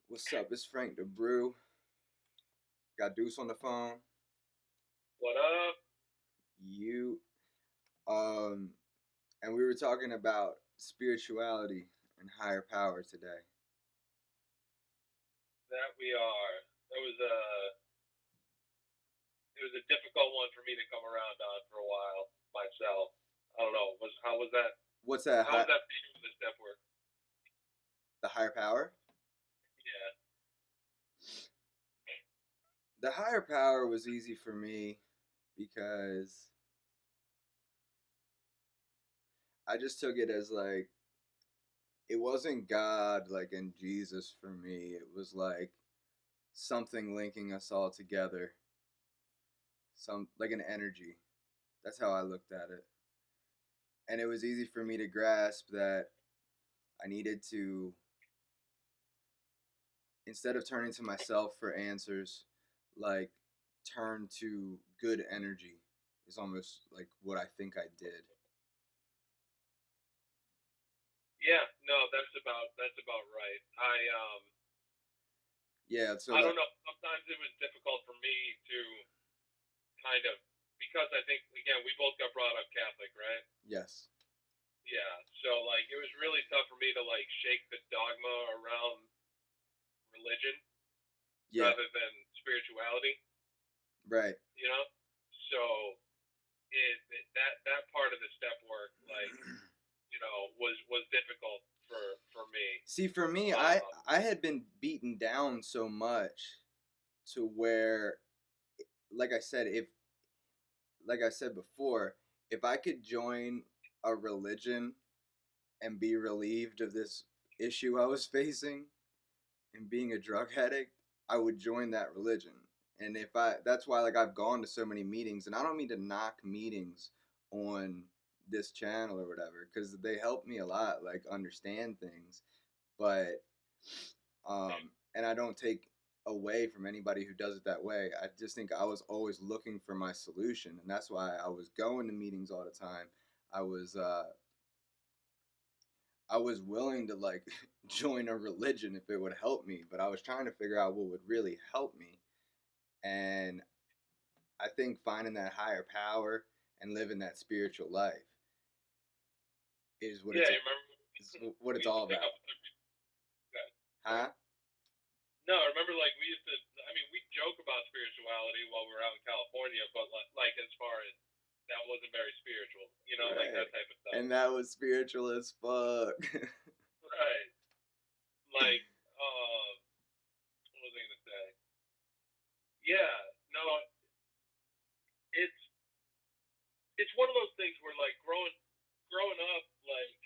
What's up? It's Frank the Brew. Got Deuce on the phone. What up? You um and we were talking about spirituality and higher power today. That we are. That was a it was a difficult one for me to come around on for a while myself. I don't know. Was how was that? What's that How was that for you with the step work? the higher power? Yeah. The higher power was easy for me because I just took it as like it wasn't God like in Jesus for me. It was like something linking us all together. Some like an energy. That's how I looked at it. And it was easy for me to grasp that I needed to, instead of turning to myself for answers, like turn to good energy is almost like what I think I did. Yeah. No, that's about right. Yeah, so I like don't know. Sometimes it was difficult for me to kind of because I think again we both got brought up Catholic, right? yes. Yeah. So like it was really tough for me to like shake the dogma around religion Yeah, rather than spirituality. right. You know. So that part of the step work like was difficult for me. See, for me, I Um, I had been beaten down so much to where, like I said, if like I said before, if I could join a religion and be relieved of this issue I was facing and being a drug addict, I would join that religion. And if I, that's why like I've gone to so many meetings, and I don't mean to knock meetings on this channel or whatever, because they help me a lot, like understand things. But and I don't take away from anybody who does it that way. I just think I was always looking for my solution, and that's why I was going to meetings all the time. I was uh, I was willing to like join a religion if it would help me, but I was trying to figure out what would really help me. And I think finding that higher power and living that spiritual life is yeah, you remember is what we it's used all to pick about. up with every guy. Sorry. Huh? No, I remember like we used to. I mean, we joke about spirituality while we were out in California, but like as far as that wasn't very spiritual, like Right. that type of stuff. And that was spiritual as fuck. Right. Like, what was I gonna say? Yeah. No, it's it's one of those things where like growing up, like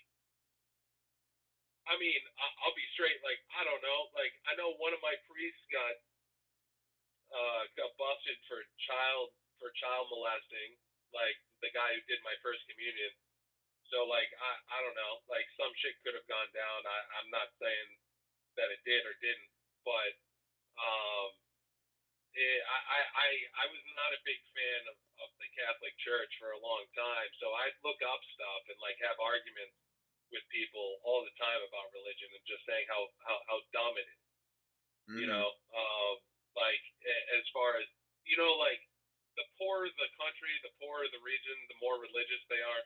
I mean, I'll be straight. Like I don't know. Like I know one of my priests got busted for child molesting. Like the guy who did my first communion. So like I don't know. Like some shit could have gone down. I'm not saying that it did or didn't, but um, I was not a big fan of the Catholic Church for a long time. So I'd look up stuff and like have arguments with people all the time about religion and just saying how dumb it is. You Mm-hmm. know, like as far as like the poorer the country, the poorer the region, the more religious they are.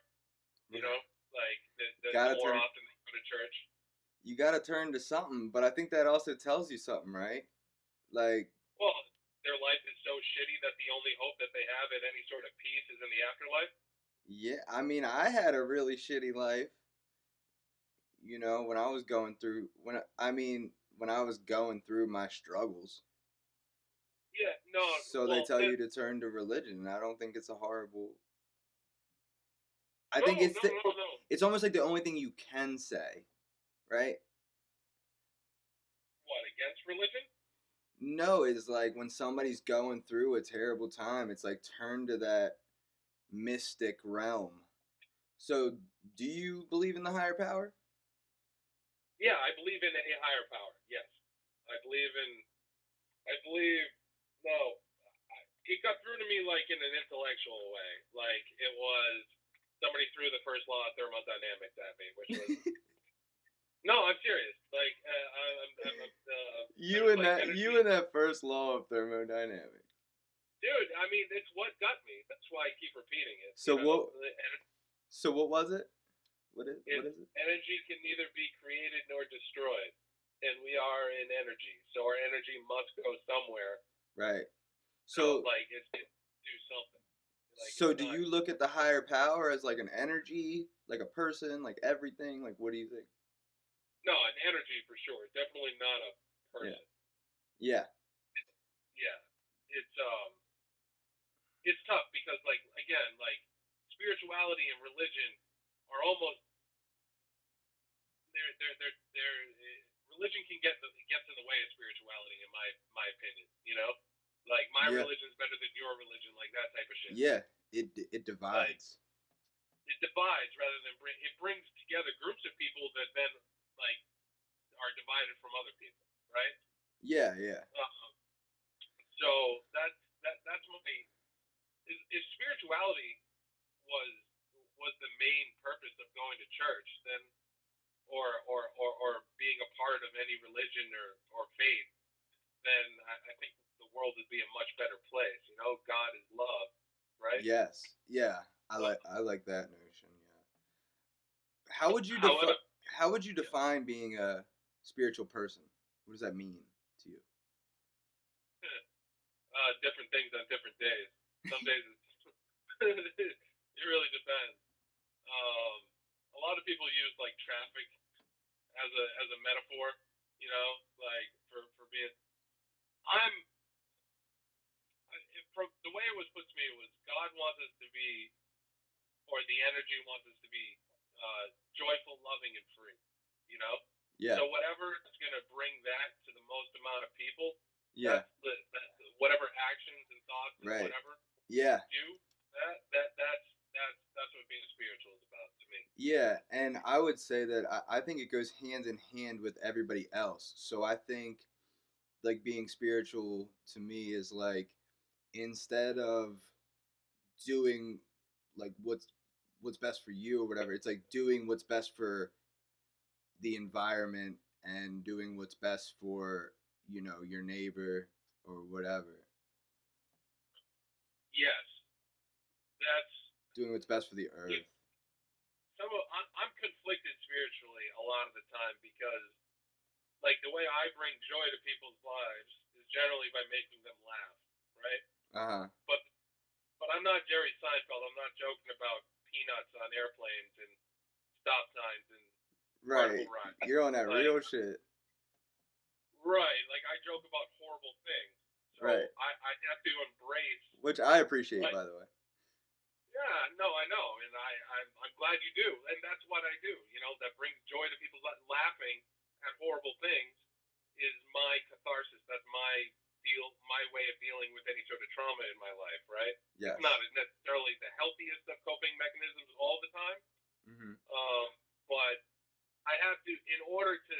You know, Right. like the Gotta more turn. often they go to church. You gotta turn to something, but I think that also tells you something, right? Like, Well, their life is so shitty that the only hope that they have at any sort of peace is in the afterlife. yeah. I mean, I had a really shitty life. When I was going through when I was going through my struggles. Yeah, no, So they well, tell that you to turn to religion, and I don't think it's a horrible. I no, think no, no, no. it's almost like the only thing you can say, right? What against religion? No, is like when somebody's going through a terrible time, it's like turn to that mystic realm. So, do you believe in the higher power? Yeah, I believe in a higher power. Yes, I believe in. I believe. No, it got through to me like in an intellectual way. Like it was somebody threw the first law of thermodynamics at me, which was no, I'm serious. Like And it's like you energy, and that first law of thermodynamics. dude. I mean, it's what got me. That's why I keep repeating it. So what And so what was it? What it's is it? energy can neither be created nor destroyed, and we are in energy, so our energy must go somewhere. Right. So So like it do something. Like so it's do not you look at the higher power as like an energy, like a person, like everything? Like what do you think? no an energy for sure. Definitely not a Yeah. person. Yeah. Yeah, it's um it's tough because like again like spirituality and religion are almost religion can gets in the way of spirituality in my opinion. Like my Yeah. religion's better than your religion, like that type of shit. Yeah. It Like divides. it divides rather than it brings together groups of people that then like are divided from other people, right? Yeah, yeah. Um, so that's my if spirituality was was the main purpose of going to church, then or being a part of any religion or faith, then I think the world would be a much better place. God is love, right? Yes. Yeah. Uh, I like that notion. Yeah. How would you define however, how would you yeah, define being a spiritual person? What does that mean to you? different things on different days. Some days it really depends. Um, a lot of people use like traffic as a metaphor, like for being. I'm from the way it was put to me, it was God wants us to be, or the energy wants us to be joyful, loving, and free. You know, Yeah. so whatever is going to bring that to the most amount of people, Yeah. that's whatever actions and thoughts and Right. whatever Yeah. do that's what being spiritual is about to me. Yeah, and I would say that I think it goes hand in hand with everybody else. So I think like being spiritual to me is like instead of doing like what's best for you or whatever, it's like doing what's best for the environment and doing what's best for, your neighbor or whatever. Yes, that's Doing what's best for the earth. I'm conflicted spiritually a lot of the time because like the way I bring joy to people's lives is generally by making them laugh, right? Uh-huh. But but I'm not Jerry Seinfeld. I'm not joking about peanuts on airplanes and stop signs and Right. carnival rides. You're on that Like real shit. right, like I joke about horrible things. So Right. I have to embrace Which I appreciate, like by the way. yeah, no, I know, and I'm glad you do, and that's what I do. That brings joy to people. Laughing at horrible things is my catharsis. That's my way of dealing with any sort of trauma in my life. Right? It's not Yes. necessarily the healthiest of coping mechanisms all the time, Hmm. but I have to, in order to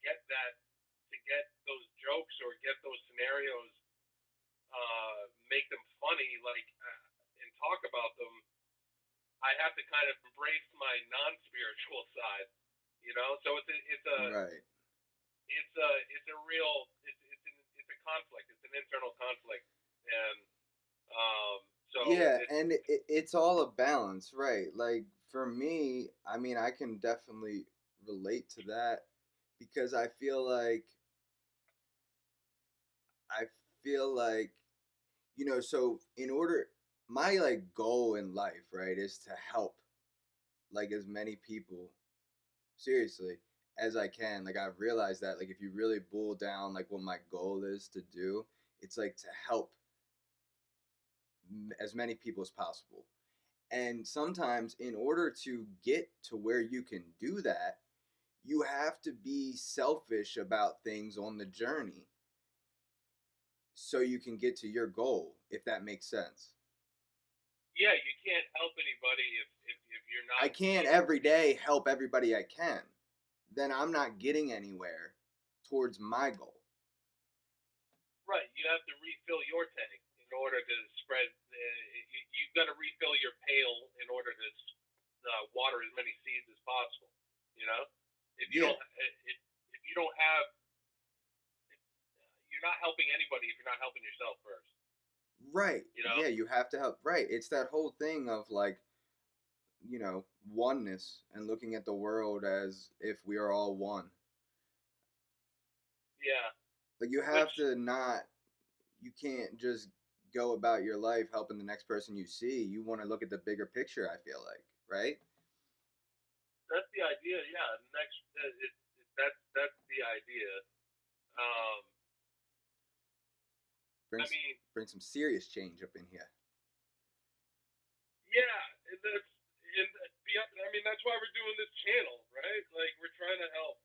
get to get those jokes or get those scenarios, make them funny, like and talk about them. I have to kind of embrace my non-spiritual side, So Right. it's a real it's a conflict. It's an internal conflict, and so Yeah, it's and it's all a balance, right? Like for me, I mean, I can definitely relate to that because I feel like, so in order my like goal in life, right, is to help like as many people seriously as I can. Like I've realized that like if you really boil down like what my goal is to do, it's like to help as many people as possible. And sometimes, in order to get to where you can do that, you have to be selfish about things on the journey so you can get to your goal, if that makes sense. yeah. You can't help anybody if you're I not can't able every to. day help everybody I can. Then I'm not getting anywhere towards my goal. Right. You have to refill your tank in order to spread. You've got to refill your pail in order to water as many seeds as possible. You know, if you Yeah. don't, if you don't have, helping anybody if you're not helping yourself first. Right. You know? Yeah, you have to help. Right. It's that whole thing of like, oneness and looking at the world as if we are all one. Yeah. Like you Which have to not you can't just go about your life helping the next person you see. You want to look at the bigger picture, I feel like, right? that's the idea. Yeah. Next, that's the idea. Um, Bring I mean, bring some serious change up in here. yeah, and that's and I mean that's why we're doing this channel, right? Like we're trying to help,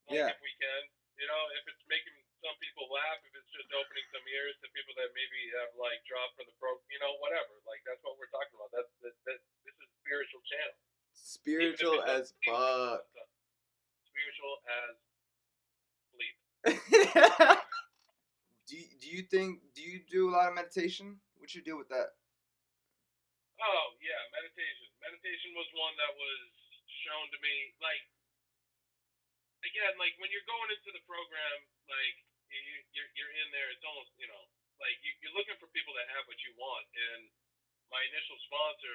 like Yeah. if we can, if it's making some people laugh, if it's just opening some ears to people that maybe have like dropped from the whatever. Like that's what we're talking about. That this is a spiritual channel, even if Spiritual it doesn't as seem like it fuck. sometimes. Spiritual as sleep. Do you do a lot of meditation? What's your deal with that? Oh yeah, meditation. Meditation was one that was shown to me. Like again, like when you're going into the program, like you're in there. It's almost like you're looking for people that have what you want. And my initial sponsor,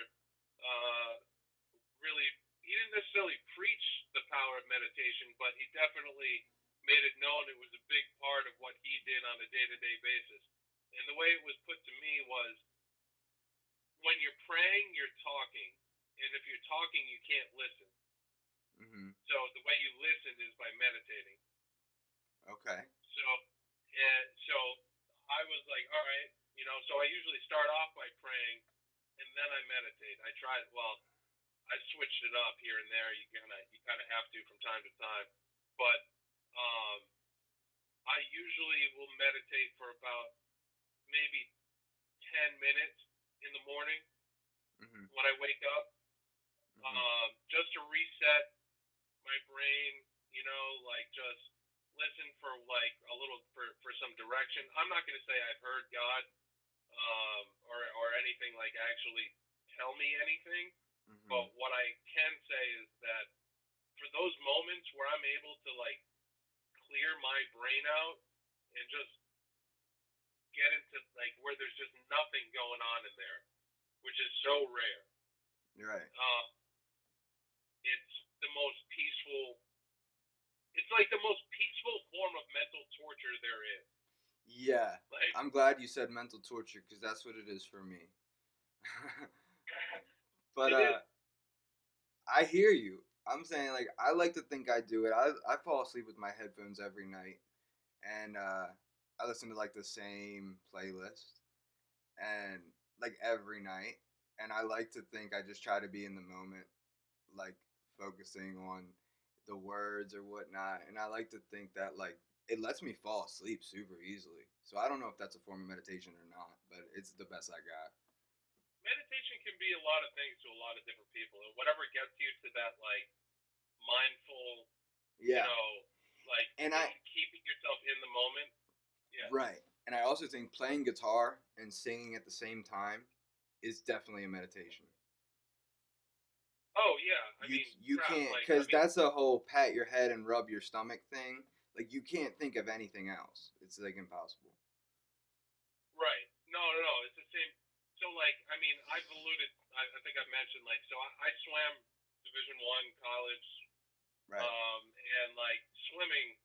uh, really, he didn't necessarily preach the power of meditation, but he definitely made it known it was a big part of what he did on a day-to-day basis. And the way it was put to me was when you're praying, you're talking. And if you're talking, you can't listen. Mm-hmm. So the way you listen is by meditating. Okay. So, and so I was like, all right, so I usually start off by praying and then I meditate. I switched it up here and there. You kind of have to from time to time, but um, I usually will meditate for about maybe 10 minutes in the morning Mm-hmm. when I wake up, Mm-hmm. just to reset my brain. Like just listen for like a little for some direction. I'm not going to say I've heard God, or anything like actually tell me anything, Mm-hmm. but what I can say is that for those moments where I'm able to like clear my brain out and just get into like where there's just nothing going on in there, which is so rare. You're right. Uh, it's the most peaceful. It's like the most peaceful form of mental torture there is. Yeah. Like I'm glad you said mental torture because that's what it is for me. But it is. I hear you. I'm saying like I like to think I do it. I fall asleep with my headphones every night, and I listen to like the same playlist and like every night, and I like to think I just try to be in the moment, like focusing on the words or whatnot, and I like to think that like it lets me fall asleep super easily. So I don't know if that's a form of meditation or not, but it's the best I got. Meditation can be a lot of things to a lot of different people, and whatever gets you to that like mindful, you Yeah, know, like and I keeping yourself in the moment. Yeah. right, and I also think playing guitar and singing at the same time is definitely a meditation. Oh yeah. I You mean, you crap. can't Like I because mean, that's a whole pat your head and rub your stomach thing. Like you can't think of anything else. It's like impossible. right? No, no, no. It's the same. So like, I mean, I've alluded. I think I've mentioned like, so I swam Division 1 college, Right. and like swimming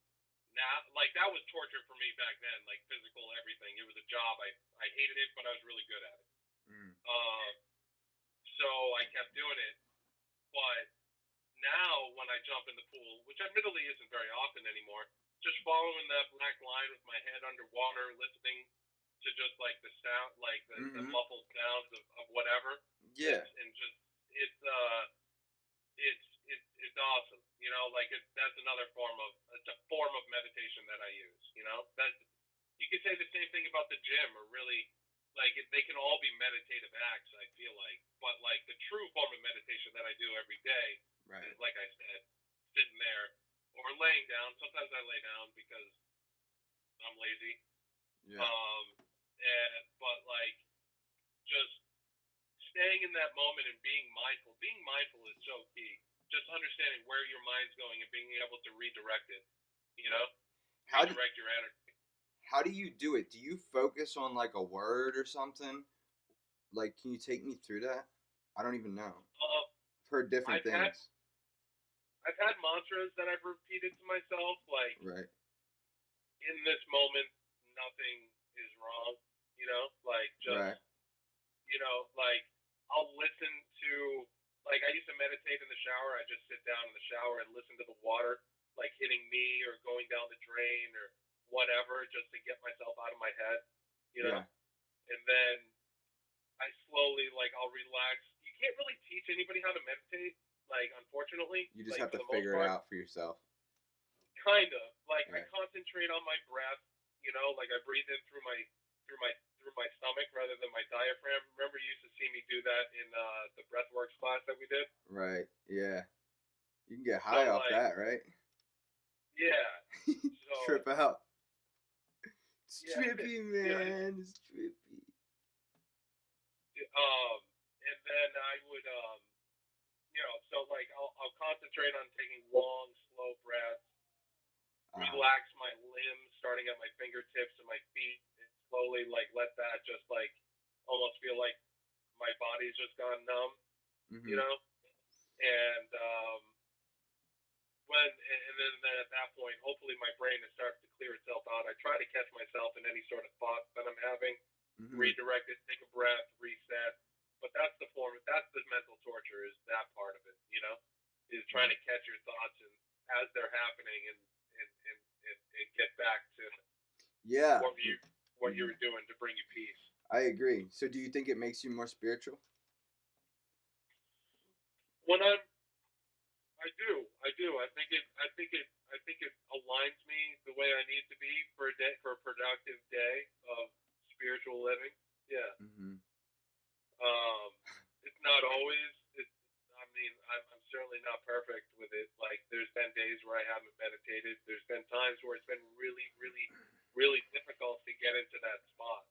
now, like that was torture for me back then. Like physical everything. It was a job. I hated it, but I was really good at it. Mm. Um, so I kept doing it, but now when I jump in the pool, which admittedly isn't very often anymore, just following that black line with my head underwater, listening to just like the sound, like the Mm-hmm. muffled sounds of whatever, Yeah. and just it's it's awesome. Like that's another it's a form of meditation that I use. That you could say the same thing about the gym, or really like they can all be meditative acts. I feel like, but like the true form of meditation that I do every day is, Right. like I said, sitting there or laying down. Sometimes I lay down because I'm lazy. Yeah. Um, but like just staying in that moment and being mindful. Being mindful is so key. Just understanding where your mind's going and being able to redirect it. You know, Right. How do redirect your energy. how do you do it? Do you focus on like a word or something? Like, can you take me through that? I don't even know. Um, I've heard different I've had things. I've had mantras that I've repeated to myself, like Right. in this moment, nothing is wrong. Like just Right. like I'll listen to like I used to meditate in the shower. I just sit down in the shower and listen to the water like hitting me or going down the drain or whatever, just to get myself out of my head. You know, Yeah. and then I slowly like I'll relax. You can't really teach anybody how to meditate, like unfortunately, You just like have for to the most figure it part. out for yourself. Kind of like I Yeah. concentrate on my breath, like I breathe in through my through my stomach rather than my diaphragm. Remember, you used to see me do that in the breathworks class that we did. Right. Yeah. You can get high So off like, that, right? yeah, so Trip out. It's yeah, trippy, yeah. man. It's trippy. And then I would so like I'll concentrate on taking long, slow breaths, Uh-huh. relax my limbs, starting at my fingertips and my feet, and slowly like let that just like almost feel like my body's just gone numb, you Mm-hmm. know. And then at that point, hopefully my brain has started to clear itself out. I try to catch myself in any sort of thoughts that I'm having, Mm-hmm. redirect it, take a breath, reset. But that's the form. That's the mental torture. Is that part of it? Is trying Mm-hmm. to catch your thoughts and as they're happening and get back to Yeah. what you what you Mm-hmm. were doing to bring you peace. I agree. So, do you think it makes you more spiritual? When I do. I think it aligns me the way I need to be for a day, for a productive day of spiritual living. Yeah. Mm-hmm. It's not always. I mean, I'm certainly not perfect with it. Like, there's been days where I haven't meditated. There's been times where it's been really, really, really difficult to get into that spot.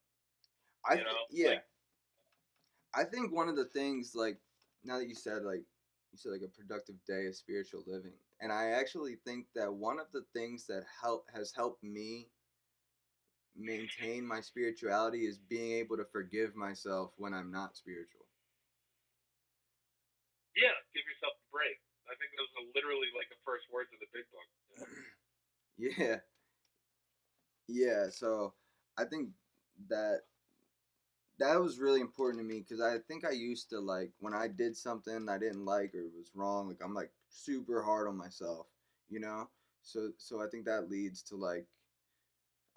Yeah. Like, I think one of the things, like, now that you said like a productive day of spiritual living, and I actually think that one of the things that has helped me maintain my spirituality is being able to forgive myself when I'm not spiritual. yeah, give yourself a break. I think those are literally like the first words of the big book. Yeah, yeah. So I think that that was really important to me because I think I used to, like, when I did something I didn't like or was wrong, like I'm like super hard on myself, you know. So I think that leads to, like,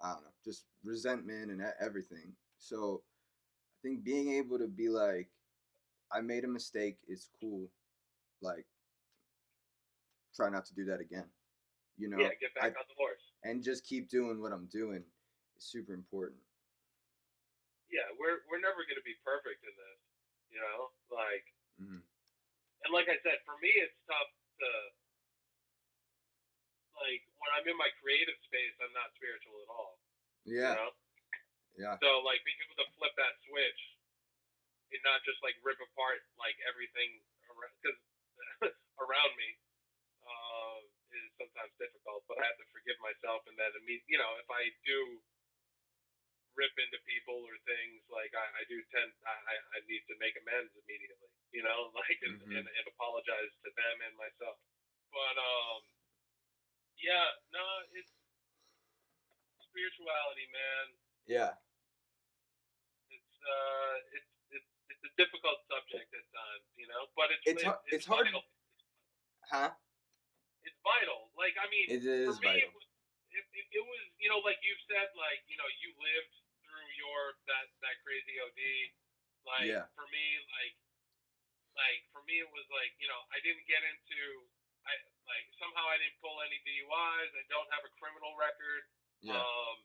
I don't know, just resentment and everything. So I think being able to be like, I made a mistake, it's cool. Like, try not to do that again. You Yeah, know, get I back on the horse. and just keep doing what I'm doing is super important. Yeah, we're never gonna be perfect in this, like, Hmm. and like I said, for me, it's tough to like when I'm in my creative space, I'm not spiritual at all, you Yeah, know. yeah. So like being able to flip that switch and not just like rip apart like everything around because around me uh, is sometimes difficult. But I have to forgive myself and then if I do rip into people or things like I do tend I need to make amends immediately, like Hmm. and apologize to them and myself. But yeah, no, it's spirituality, man. Yeah. It's a difficult subject at times, but It's it's hard, vital. huh? It's vital. Like I mean, It for is me, vital. it was like you've said, like you lived through your that crazy OD. Like Yeah, for me, for me, it was like I didn't get into I like somehow I didn't pull any DUIs. I don't have a criminal record. yeah. Um,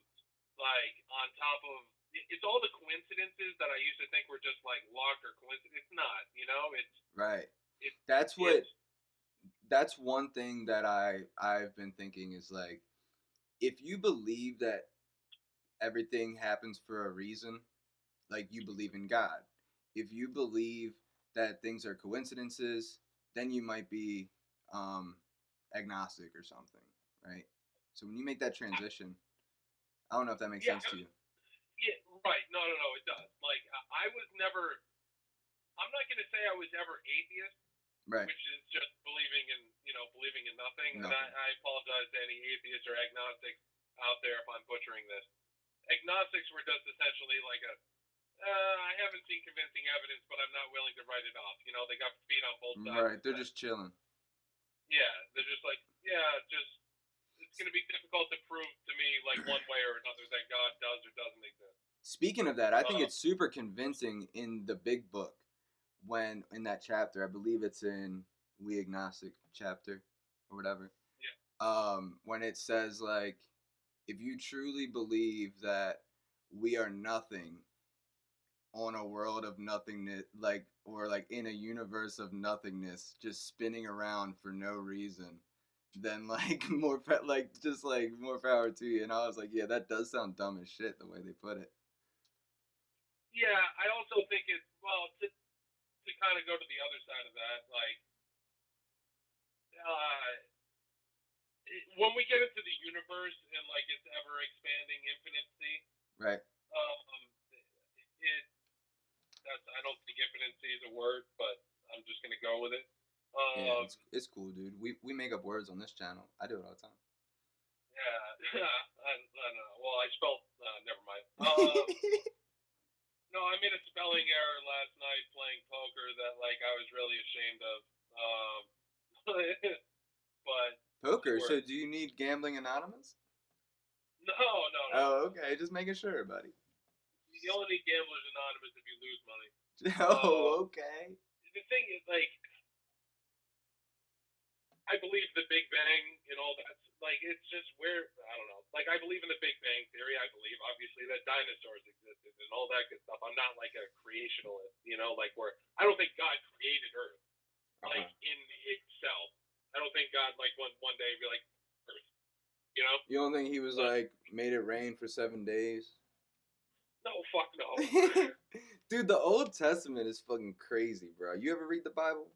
like on top of it's all the coincidences that I used to think were just like luck or coincidence. It's not, Right. it That's it's what that's one thing that I've been thinking is, like, if you believe that everything happens for a reason, like you believe in God. If you believe that things are coincidences, then you might be um agnostic or something, right? So when you make that transition, I don't know if that makes Yeah, sense to you. yeah, right. No, no, no, it does. Like I was never. I'm not going to say I was ever atheist, Right. which is just believing in believing in nothing. And Nothing. I apologize to any atheists or agnostics out there if I'm butchering this. Agnostics were just essentially like a I haven't seen convincing evidence, but I'm not willing to write it off. You know, they got feet on both sides of Right. the They're fence. just chilling. Yeah, they're just like, yeah, just it's going to be difficult to prove to me like one way or another that God does or doesn't exist. Speaking of that, I think Uh, it's super convincing in the big book when in that chapter, I believe it's in We Agnostic chapter or whatever. yeah, When it says like if you truly believe that we are nothing on a world of nothingness, like or like in a universe of nothingness, just spinning around for no reason, then like like just like more power to you. And I was like, yeah, that does sound dumb as shit the way they put it. yeah. I also think it's well to kind of go to the other side of that, like uh, when we get into the universe and like its ever expanding infinity, Right. um, it that's I don't think infinity is a word, but I'm just gonna go with it. Yeah, Um, it's cool, dude. We make up words on this channel. I do it all the yeah, I don't know. Well, I spelled. Never mind. time. No, I made a spelling error last night playing poker that like I was really ashamed of. Um, but it Poker. So worked. do you need Gambling Anonymous? No, no, no, no, Oh, no. okay. Just making sure, buddy. You only need Gamblers Anonymous if you lose money. Oh, okay. The thing is, like, I believe the Big Bang and all that. Like, it's just where I don't know. Like, I believe in the Big Bang theory. I believe, obviously, that dinosaurs existed and all that good stuff. I'm not like a creationalist, like where I don't think God created Earth Uh-huh. like in itself. I don't think God like one day be like Earth, you know. You don't think he was But like made it rain for 7 days? no, fuck no. Dude, the Old Testament is fucking crazy, bro. You ever read the Bible?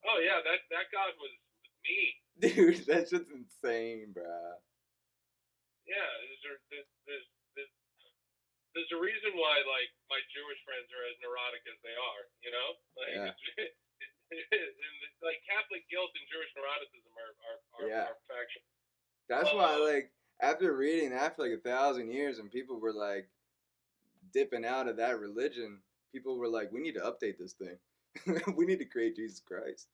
Oh yeah, that God was mean. Dude, that shit's insane, bro. Yeah, there's a reason why like my Jewish friends are as neurotic as they are. Like Yeah, and like Catholic guilt and Jewish neuroticism yeah. are faction. That's why, Um, like, after reading that for like 1,000 years, and people were like dipping out of that religion, people were like, "We need to update this thing. We need to create Jesus Christ."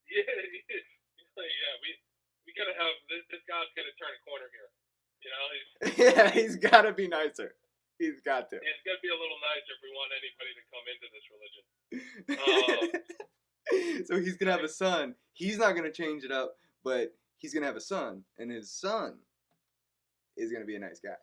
yeah, yeah, we gotta have this God's gonna turn a corner here. He's Yeah, he's gotta be nicer. He's got to. it's gonna be a little nicer if we want anybody to come into this religion. Um, So he's gonna have a like son. He's not gonna change it up, but he's gonna have a son, and his son is gonna be a nice guy.